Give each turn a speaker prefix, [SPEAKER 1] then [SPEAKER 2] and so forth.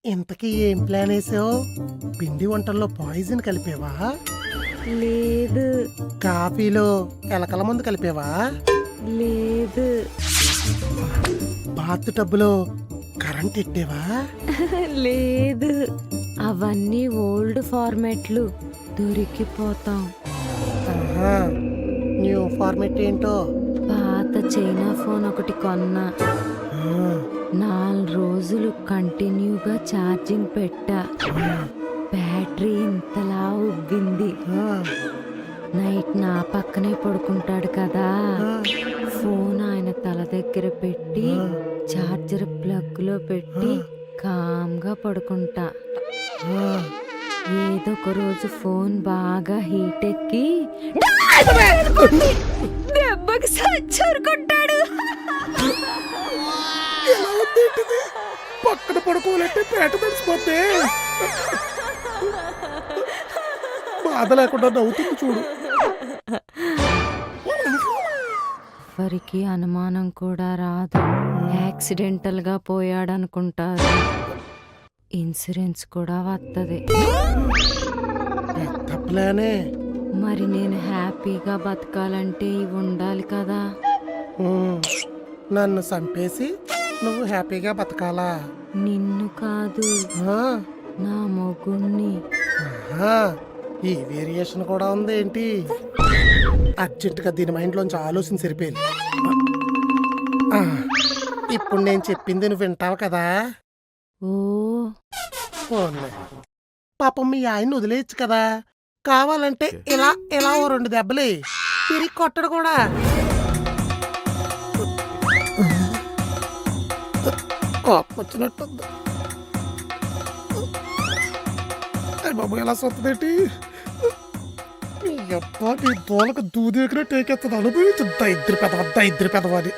[SPEAKER 1] ఇంతకీ ఏం ప్లాన్ వేసావు? పిండి వంటల్లో పాయిజన్ కలిపేవా?
[SPEAKER 2] లేదు
[SPEAKER 1] కాఫీలో ఎలకల మందు కలిపేవా?
[SPEAKER 2] లేదు
[SPEAKER 1] బాత్ టబ్బులో కరెంట్ ఎట్టేవా?
[SPEAKER 2] లేదు అవన్నీ ఓల్డ్ ఫార్మాట్లు దొరికిపోతాం.
[SPEAKER 1] ఆహా, న్యూ ఫార్మెట్ ఏంటో?
[SPEAKER 2] పాత చైనా ఫోన్ ఒకటి కొన్నా.
[SPEAKER 1] ఆ,
[SPEAKER 2] 4 రోజులు కంటిన్యూగా ఛార్జింగ్ పెట్టా. బ్యాటరీ ఇంతలా ఉబ్బింది.
[SPEAKER 1] ఆ,
[SPEAKER 2] నైట్ నా పక్కనే పడుకుంటాడు కదా, ఫోన్ ఆయన తల దగ్గర పెట్టి ఛార్జర్ ప్లగ్ లో పెట్టి కామ్గా పడుకుంటా.
[SPEAKER 1] ఆ.
[SPEAKER 2] ఏదో ఒక రోజు ఫోన్ బాగా హీట్ ఎక్కి దెబ్బకి సచ్చరుకుంటాడు.
[SPEAKER 1] ఎలా ఉందేంటిది? పక్కన పడుకోవాలంటే పేట తెలిసిపోతే బాధ లేకుండా నవ్వుతుంది చూడు.
[SPEAKER 2] ఎవరికి అనుమానం కూడా రాదు. యాక్సిడెంటల్ గా పోయాడనుకుంటారు. ఇన్సూరెన్స్ కూడా వస్తుంది.
[SPEAKER 1] పెద్ద ప్లానే.
[SPEAKER 2] మరి నేను హ్యాపీగా బతకాలంటే ఇవి ఉండాలి కదా.
[SPEAKER 1] ఉమ్, నన్ను చంపేసి నువ్వు హ్యాపీగా బతకాలా?
[SPEAKER 2] నిన్ను కాదు,
[SPEAKER 1] ఆ,
[SPEAKER 2] నా మొగుణ్ణి.
[SPEAKER 1] ఆహా, ఈ వేరియేషన్ కూడా ఉంది ఏంటి? అర్జెంటుగా దీని మైండ్లోంచి ఆలోచన సరిపోయింది. ఆ, ఇప్పుడు నేను చెప్పింది నువ్వు వింటావు కదా?
[SPEAKER 2] ఓ
[SPEAKER 1] పోన్లే. పాపం మీ ఆయన్ని వదిలేయచ్చు కదా, కావాలంటే ఇలా ఇలా ఓ 2 దెబ్బలే తిరిగి కొట్టడు కూడా. కోపం వచ్చినట్టుంది. అయ్య బాబు, ఎలా సొత్తదేంటి? నీ దోలకు దూది ఎక్కినట్టు ఎక్కేస్తుంది. అనుభవించు దరిద్ర పెదవ అని.